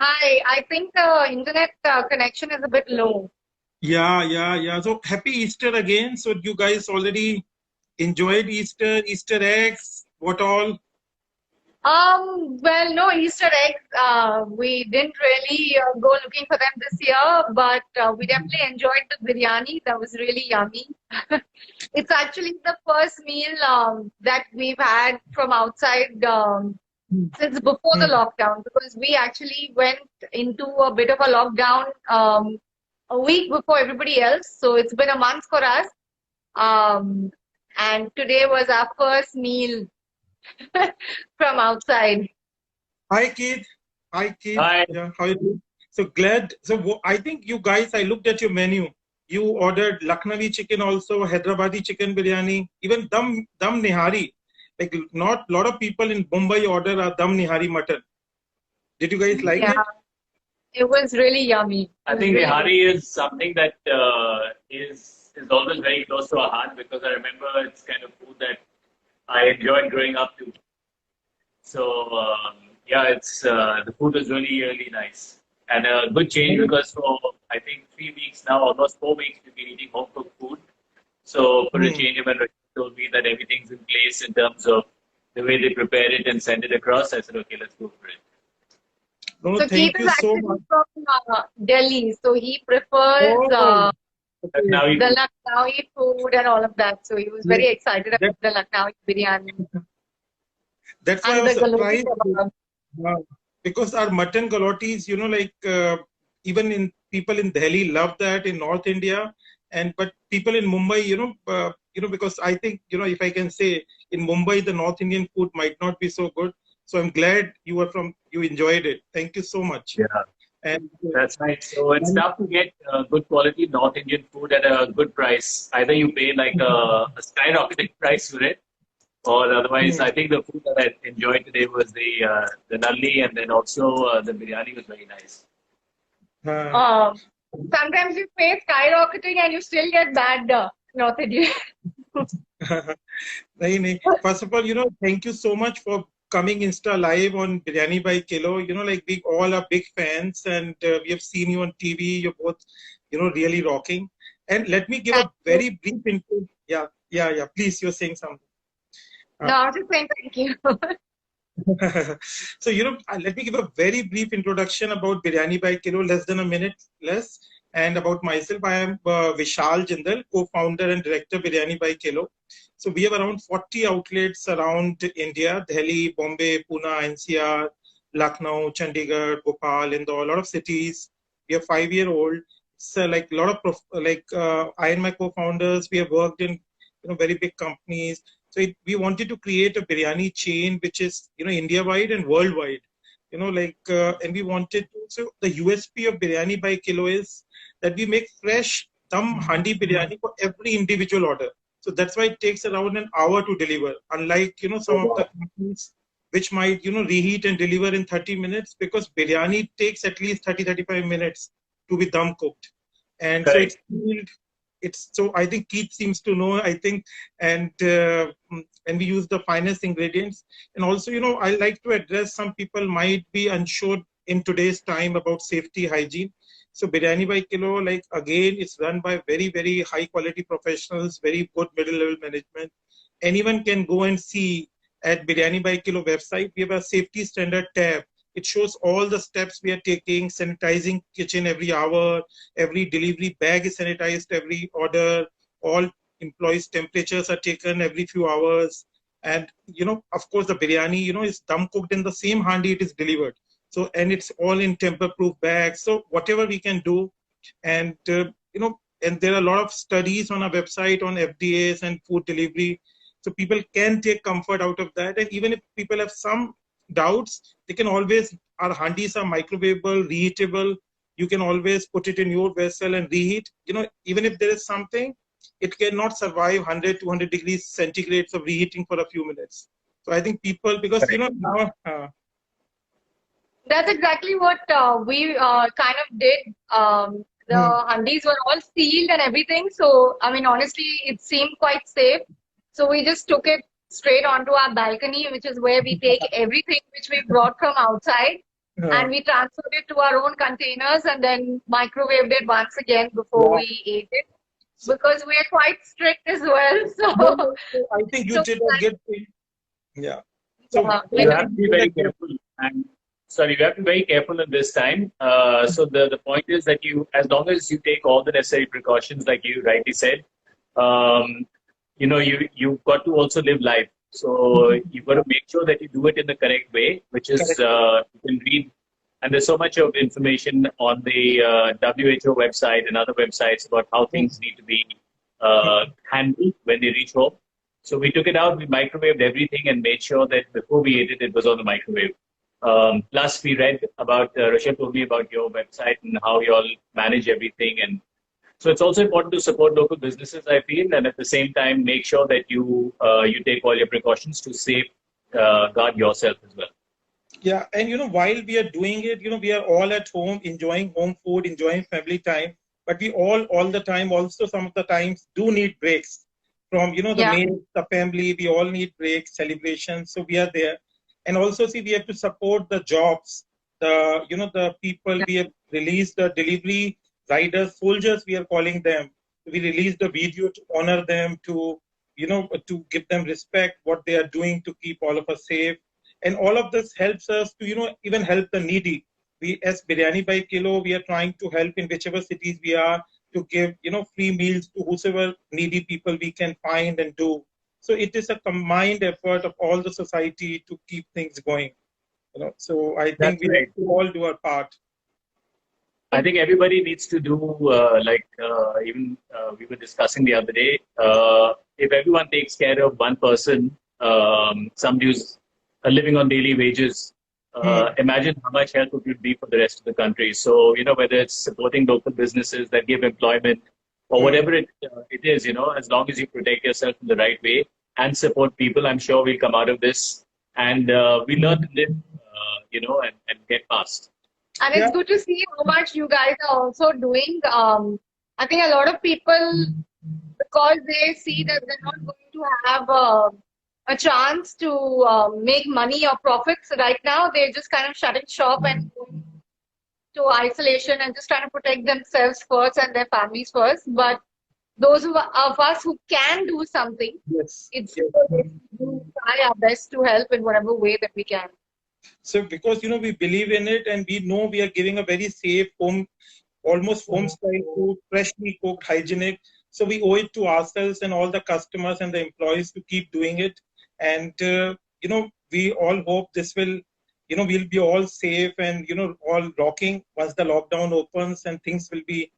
Hi, I think the internet connection is a bit low. Yeah. So happy Easter again. So you guys already enjoyed Easter, Easter eggs, what all? Well, no Easter eggs. We didn't really go looking for them this year, but we definitely enjoyed the biryani. That was really yummy. It's actually the first meal that we've had from outside Hmm. since before the Hmm. lockdown, because we actually went into a bit of a lockdown a week before everybody else. So it's been a month for us. Um, and today was our first meal from outside. Hi Keith. Hi Keith. Hi. Yeah, how you doing? So glad. So I think you guys, I looked at your menu. You ordered Lucknowi chicken also, Hyderabadi chicken biryani, even dum nihari. Like not lot of people in Mumbai order a dum nihari mutton. Did you guys like Yeah, it? it was really yummy. It I was think really good. Nihari is something that is always very close to our heart because I remember it's kind of food that I enjoyed growing up too. So yeah, it's the food was really nice and a good change because for I think 3 weeks now, almost 4 weeks, we've been eating home cooked food. So for a Hmm. change, when Rochelle told me that everything's in place in terms of the way they prepare it and send it across, I said, okay, let's go for it. No, no, So Keith thank is you so actually much. from Delhi, so he prefers Oh, okay. Now the Lucknowi food and all of that. So he was very Like excited that, about the Lucknowi biryani that's why I and was the galoti surprised. kebab. uh, because our mutton galotis, even in people in Delhi love that in North India, and but people in Mumbai, because I think if I can say in Mumbai the North Indian food might not be so good. So I'm glad you enjoyed it. Thank you so much. yeah. And, That's right. So it's and tough to get good quality North Indian food at a good price. Either you pay like a skyrocketing price for it, or otherwise, I think the food that I enjoyed today was the nalli, and then also the biryani was very nice. uh, Um, Sometimes you pay skyrocketing and you still get bad North Indian. nahi, nahi. First of all, thank you so much for coming Insta live on Biryani by Kilo. Like we all are big fans, and we have seen you on TV. You're both, really rocking. And let me give Thank a you. very brief intro. Yeah. Please, you're saying something. No, Uh, I was just saying thank you. so, let me give a very brief introduction about Biryani by Kilo, less than a minute less. And about myself, I am Vishal Jindal, co-founder and director Biryani by Kilo. So we have around 40 outlets around India, Delhi, Bombay, Pune, NCR, Lucknow, Chandigarh, Bhopal, Indore, a lot of cities. We are 5-year-old. So like a lot of, I and my co-founders, we have worked in, very big companies. So we wanted to create a biryani chain which is India wide and worldwide. And we wanted to. So the USP of Biryani by Kilo is that we make fresh dum handi biryani for every individual order. So that's why it takes around an hour to deliver. Unlike some Oh, of the wow. companies which might reheat and deliver in 30 minutes, because biryani takes at least 30-35 minutes to be dum cooked. And so Correct. it's so I think Keith seems to know, I think. And we use the finest ingredients. And also, I like to address, some people might be unsure in today's time about safety, hygiene. So Biryani by Kilo, like again, it's run by very high quality professionals, very good middle level management. Anyone can go and see at Biryani by Kilo website. We have a safety standard tab. It shows all the steps we are taking, sanitizing kitchen every hour, every delivery bag is sanitized every order, all employees' temperatures are taken every few hours. And, of course, the biryani, is dum cooked in the same handi it is delivered. So, and it's all in tamper proof bags. So, whatever we can do. And, and there are a lot of studies on our website on FDAs and food delivery. So, people can take comfort out of that. And even if people have some doubts, they can always, our handis are microwavable, reheatable. You can always put it in your vessel and reheat. Even if there is something, it cannot survive 100, 200 degrees centigrade of reheating for a few minutes. So I think people, because, Correct. now, That's exactly what we kind of did. The hmm, handis were all sealed and everything. So, I mean, honestly, it seemed quite safe. So we just took it straight onto our balcony, which is where we take everything which we brought from outside. and we transferred it to our own containers and then microwaved it once again before Yeah. we ate it because we are quite strict as well. No, So, no, so I think you so did a good thing. Yeah. So yeah, You like have to be very careful. And sorry, you have to be very careful in this time. So the point is that you, as long as you take all the necessary precautions, like you rightly said, um, you've got to also live life. So you've got to make sure that you do it in the correct way, which is correct. you can read. And there's so much of information on the WHO website and other websites about how things need to be handled when they reach home. So we took it out, we microwaved everything and made sure that before we ate it, it was on the microwave. Plus, we read about, Rochelle told me about your website and how you all manage everything. And so it's also important to support local businesses, I feel, and at the same time, make sure that you take all your precautions to guard yourself as well. Yeah, and while we are doing it, we are all at home enjoying home food, enjoying family time. But we all the time, also some of the times, do need breaks from the yeah, main the family. We all need breaks, celebrations. So we are there, and also see we have to support the jobs, the people. yeah, We have released the delivery riders, soldiers. We are calling them. We released the video to honor them, to give them respect, what they are doing to keep all of us safe. And all of this helps us to even help the needy. We, as Biryani by Kilo, we are trying to help in whichever cities we are, to give free meals to whosoever needy people we can find and do. So it is a combined effort of all the society to keep things going. So I think That's we right. have to all do our part. I think everybody needs to do even we were discussing the other day. If everyone takes care of one person, somebody who's living on daily wages, imagine how much help it would be for the rest of the country. So whether it's supporting local businesses that give employment or whatever it is, as long as you protect yourself in the right way and support people, I'm sure we'll come out of this and we learn to live, and get past. and Yeah. it's good to see how much you guys are also doing. I think a lot of people, because they see that they're not going to have a chance to make money or profits right now, they're just kind of shutting shop and going to isolation and just trying to protect themselves first and their families first. But those of us who can do something, Yes. it's Yes. to try our best to help in whatever way that we can. So because we believe in it, and we know we are giving a very safe home, almost home style food, freshly cooked, hygienic. So we owe it to ourselves and all the customers and the employees to keep doing it. And we all hope this will, we'll be all safe and all rocking once the lockdown opens, and things will be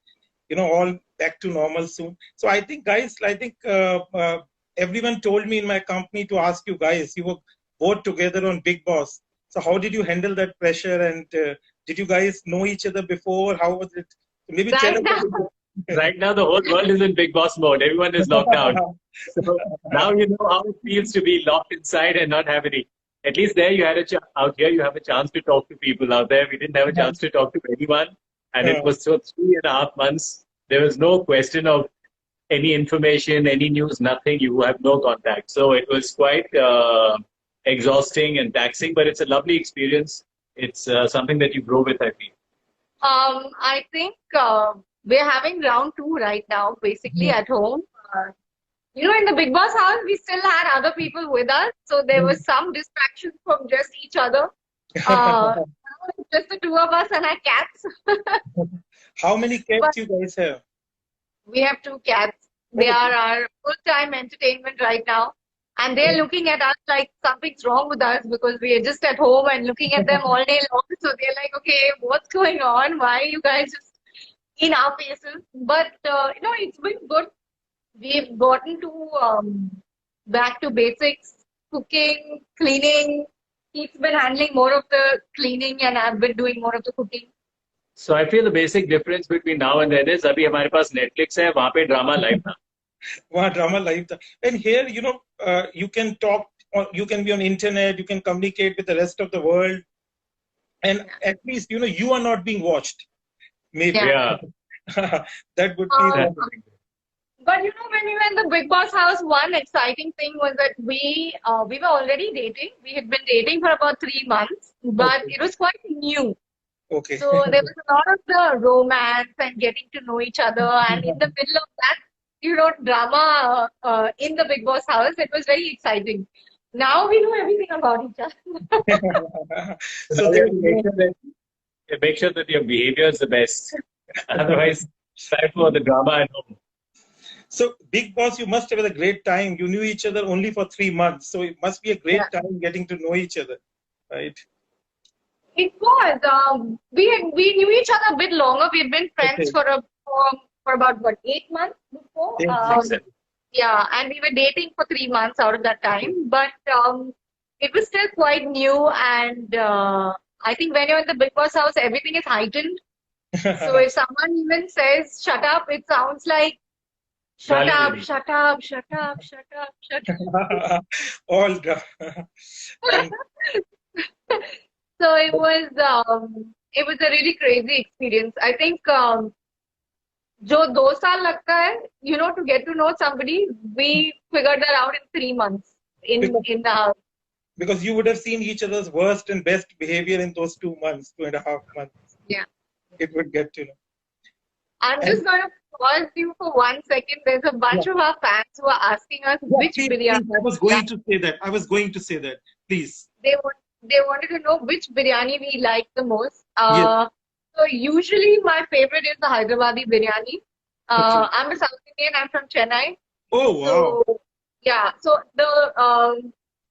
all back to normal soon. So I think, guys, everyone told me in my company to ask you guys. You were both together on Big Boss. So how did you handle that pressure? And did you guys know each other before? How was it? Maybe tell Right us. now, Right now, the whole world is in big boss mode. Everyone is locked down. So now you know how it feels to be locked inside and not have any. At least there you had out here you have a chance to talk to people. Out there we didn't have a chance to talk to anyone, and it was so 3.5 months. There was no question of any information, any news, nothing. You have no contact. So it was quite exhausting and taxing, but it's a lovely experience. It's something that you grow with, I feel. I think we're having round 2 right now, basically at home. In the Big Boss house, we still had other people with us, so there was some distraction from just each other. Now it's just the two of us and our cats. How many cats But you guys have? we have 2 cats. They are our full-time entertainment right now. And they're looking at us like something's wrong with us because we are just at home and looking at them all day long. So they're like, okay, what's going on? Why are you guys just in our faces? But, it's been good. We've gotten to back to basics, cooking, cleaning. He's been handling more of the cleaning and I've been doing more of the cooking. So I feel the basic difference between now and then is अभी हमारे पास Netflix है, वहाँ पे drama live था. Wow, drama live. And here, you can talk, or you can be on internet, you can communicate with the rest of the world. And at least, you are not being watched. Maybe. Yeah. That would be. Um, That's the thing. But you know, when we were in the Big Boss house, one exciting thing was that we were already dating. We had been dating for about 3 months, but Okay. it was quite new. Okay. So there was a lot of the romance and getting to know each other, and in the middle of that, drama in the Big Boss house. It was very exciting. Now we know everything about each other. So So now you there have to is make sure that your behavior is the best. Otherwise, it's time for the drama at home. so Big Boss, you must have had a great time. You knew each other only for 3 months, so it must be a Yeah. great time getting to know each other, right? It was. We knew each other a bit longer. We had been friends Okay. for about what 8 months before. Yeah. Excellent. Yeah, and we were dating for 3 months out of that time, but it was still quite new. And I think when you're in the Big Boss house, everything is heightened. So if someone even says "shut up," it sounds like "shut up, Validity. shut up, shut up, shut up, shut up." All done. And So it was a really crazy experience. I think जो 2 साल लगता है, to get to know somebody, we figured that out in 3 months because, in the house. because you would have seen each other's worst and best behavior in those 2 months, 2.5 months. Yeah. It would get to know. I'm And just going to pause you for 1 second. There's a bunch yeah, of our fans who are asking us yeah, which please, biryani. I was Yeah, going to say that. I was going to say that. Please. they wanted to know which biryani we like the most. Yes. So usually my favorite is the Hyderabadi biryani. Okay. I'm a South Indian. I'm from Chennai. Oh, wow. So yeah, so the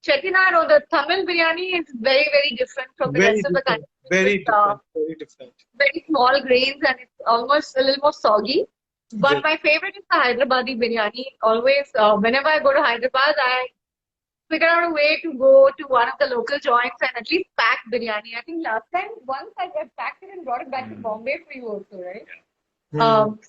Chettinad or the Tamil biryani is very, very different from the Very rest of the different. country. Very It's different. Very different. very small grains and it's almost a little more soggy. But Yes. my favorite is the Hyderabadi biryani. Always, whenever I go to Hyderabad, I figure out a way to go to one of the local joints and at least pack biryani. I think last time, once I packed it and brought it back to Bombay for you also, right?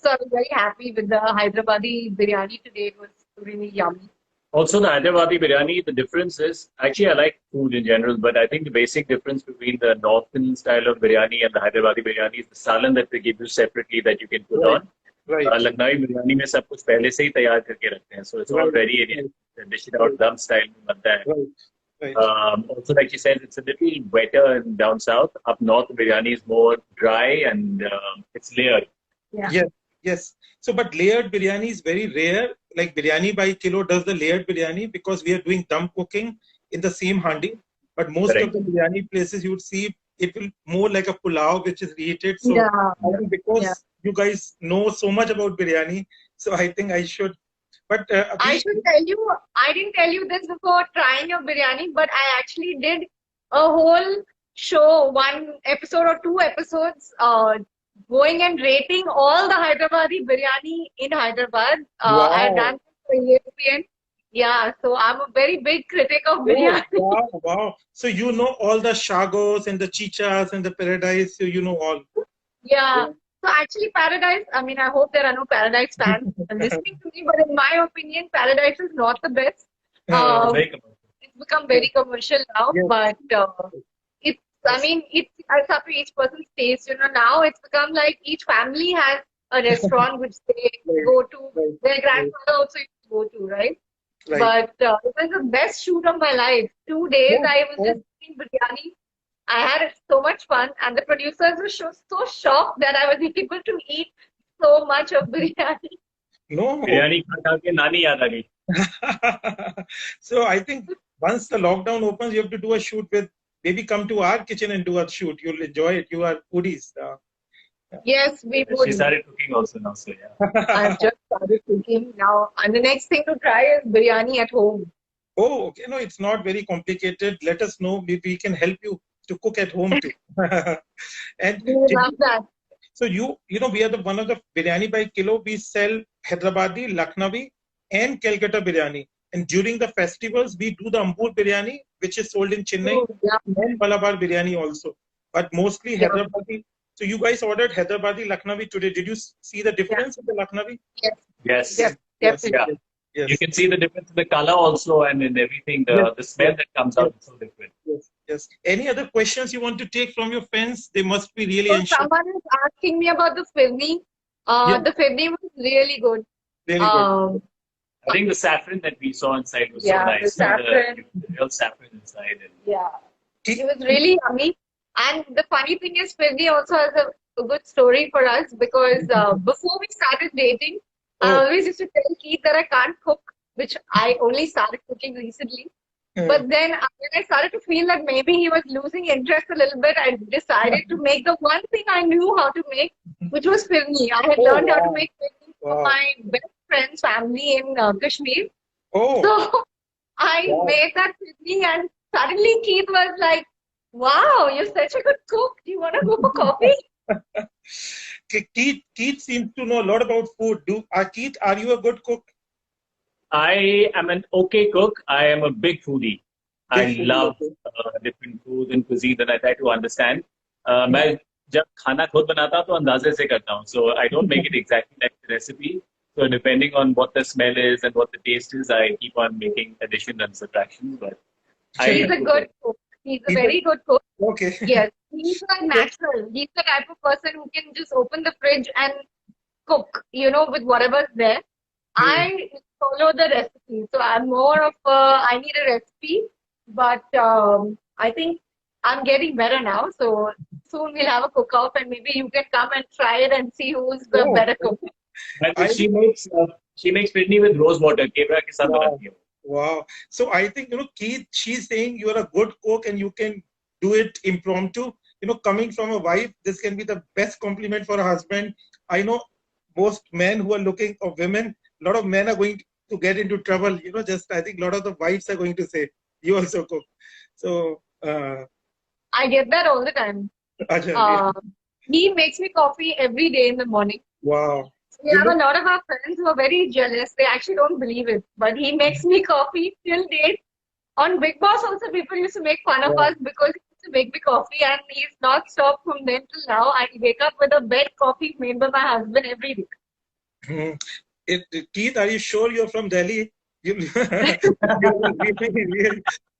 So I was very happy with the Hyderabadi biryani today. It was really yummy. Also, the Hyderabadi biryani, the difference is actually I like food in general, but I think the basic difference between the northern style of biryani and the Hyderabadi biryani is the salan that they give you separately that you can put Right. on. Right. Lucknowi biryani में सब कुछ पहले से ही तैयार करके रखते हैं, so it's all Right. very dish it out dum style में बनता है. Right. Right. Also, like you said, it's a little wetter down south. Up north, biryani is more dry and it's layered. Yeah. Yes. Yes. So, but layered biryani is very rare. Like Biryani by Kilo does the layered biryani because we are doing dum cooking in the same handi. But most Correct. of the biryani places you would see it will more like a pulao which is reheated. So Yeah. I think because Yeah. you guys know so much about biryani, so I think I should. But I should tell you, I didn't tell you this before trying your biryani, but I actually did a whole show, one episode or 2 episodes, going and rating all the Hyderabadi biryani in Hyderabad. I've wow. done this for ESPN. Yeah, so I'm a very big critic of Oh, biryani. wow, wow. So you know all the shagos and the chichas and the paradise, so you know all. Yeah. So actually, Paradise, I mean, I hope there are no Paradise fans listening to me, but in my opinion, Paradise is not the best. Very commercial. It's become very commercial now, Yes. but it's, I mean, it's up to each person's taste. Now it's become like each family has a restaurant which they Right. go to. Right. Their grandfather also used to go to, right? Right. But it was the best shoot of my life. 2 days Yeah. I was just eating biryani. I had so much fun, and the producers were so shocked that I was able to eat so much of biryani. No. Biryani खा के नानी याद आ गई. So I think once the lockdown opens, you have to do a shoot with. Maybe come to our kitchen and do a shoot. You'll enjoy it. You are foodies. Yes, we She would. started cooking also now, so yeah. I've just started cooking now, and the next thing to try is biryani at home. Oh, okay. No, it's not very complicated. Let us know. Maybe we can help you to cook at home too. And We would love that. so you know, we are one of the biryani by kilo. We sell Hyderabadi, Lucknowi, and Calcutta biryani. And during the festivals, we do the Ambur biryani, which is sold in Chennai, Oh, yeah. and Malabar biryani also. But mostly Yeah. Hyderabadi. So you guys ordered Hyderabadi, Lucknowi today. Did you see the difference in the Lucknowi? Yes, Yes. yes, Yes. definitely. Yes. You can see the difference in the color also and in everything. The smell that comes out is so different. Yes. Yes. Any other questions you want to take from your fans? They must be really So anxious. someone is asking me about the firni. Yeah. The firni was really good. Really good. I think the saffron that we saw inside was Yeah, so nice. the saffron. The real saffron inside. And Yeah. Keith, It was really yummy. And the funny thing is, Firni also has a good story for us because before we started dating, I oh, always used to tell Keith that I can't cook, which I only started cooking recently. But then when I started to feel that maybe he was losing interest a little bit, I decided to make the one thing I knew how to make, which was Firni. I had oh, learned how to wow. make Firni for Wow. my best friend's family in Kashmir. Oh, So I wow. made that Firni, and suddenly Keith was like, wow, you're such a good cook. Do you want to go for coffee? Keith seems to know a lot about food. Keith, are you a good cook? I am an okay cook. I am a big foodie. I Big foodie, love okay. different food and cuisine that I try to understand. मैं जब खाना खुद बनाता हूँ तो अंदाजे से करता हूँ. So I don't make it exactly like the recipe. So depending on what the smell is and what the taste is, I keep on making additions and subtractions. But I He's am a good cook. He's a He's a- very good cook. Okay. Yes, he's a natural. He's the type of person who can just open the fridge and cook, with whatever's there. I follow the recipe. So I'm more of I need a recipe, but I think I'm getting better now. So soon we'll have a cook-off and maybe you can come and try it and see who's the Oh, better cook. I- she makes Britney with rose water. केवड़ा के साथ Wow. बनाती है. Wow. So I think, Keith, she's saying you're a good cook and you can do it impromptu. Coming from a wife, this can be the best compliment for a husband. I know most men who are looking, or women, a lot of men are going to get into trouble. I think a lot of the wives are going to say, you also cook. So, I get that all the time. Acha, He makes me coffee every day in the morning. wow. We have a lot of our friends who are very jealous. They actually don't believe it. But he makes me coffee till date. On Big Boss also, people used to make fun of us because he used to make me coffee, and he's not stopped from then till now. I wake up with a bed coffee made by my husband every day. Keith, are you sure you're from Delhi? Really,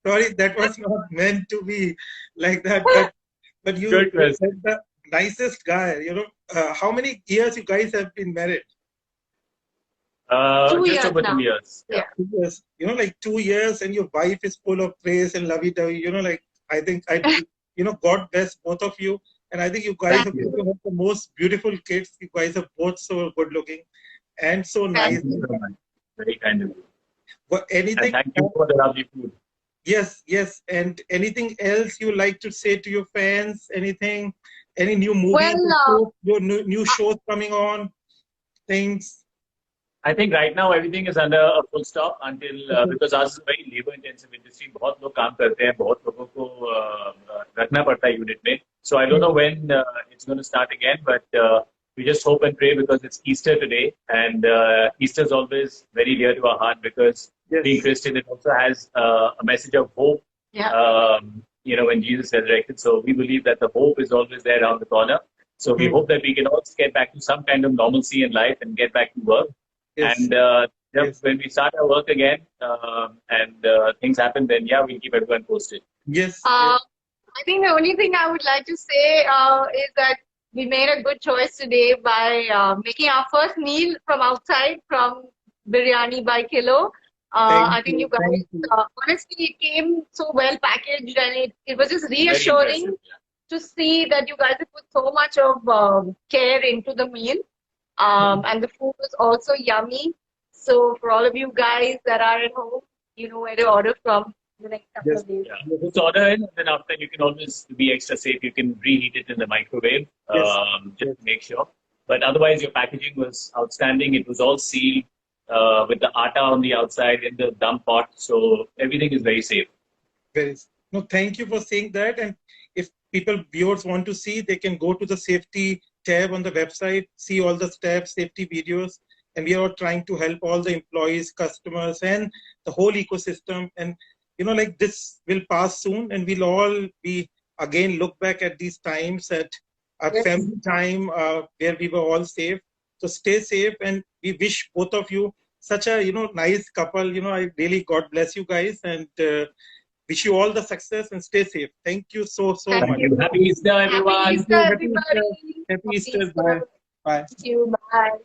sorry, that was not meant to be like that. But you Good said question. the nicest guy. How many years you guys have been married? 2 Just years over now. 2 years. Yeah. 2 years. Like 2 years, and your wife is full of praise and lovey-dovey. I think God bless both of you. And I think you guys Thank have you. the most beautiful kids. You guys are both so good looking and so nice. Thank you so much. Very kind of you. But And anything? thank you for the lovely food. Yes. And anything else you like to say to your fans? Anything? Any new movies? Well, Your new shows coming on? Things? I think right now everything is under a full stop until because ours is a very labor intensive industry. बहुत लोग काम करते हैं, बहुत लोगों को रखना पड़ता है unit में. So I don't know when it's going to start again, but we just hope and pray because it's Easter today, and Easter is always very dear to our heart because being Christian, it also has a message of hope. yeah. When Jesus resurrected, so we believe that the hope is always there around the corner. So we hope that we can also get back to some kind of normalcy in life and get back to work. Yes. And when we start our work again and things happen, then we'll keep everyone posted. Yes. I think the only thing I would like to say is that we made a good choice today by making our first meal from outside from Biryani by Kilo. I think you guys, honestly, it came so well packaged, and it was just reassuring Very impressive, to see that you guys have put so much of care into the meal. And the food was also yummy. So for all of you guys that are at home, you know where to order from the next couple of days. Yeah. Just order it, and then after you can always be extra safe. You can reheat it in the microwave, just to make sure. But otherwise, your packaging was outstanding. It was all sealed with the atta on the outside in the dum pot, so everything is very safe. No, thank you for saying that. And if viewers want to see, they can go to the safety tab on the website, see all the steps, safety videos, and we are trying to help all the employees, customers, and the whole ecosystem. And this will pass soon, and we'll all be again look back at these times, at our family time where we were all safe. So stay safe, and we wish both of you such a nice couple. I really God bless you guys, and wish you all the success and stay safe. Thank you so Thank much. you. Happy Easter, everyone. Happy Easter, everybody. Happy Easter. Bye. Bye. Thank you. Bye.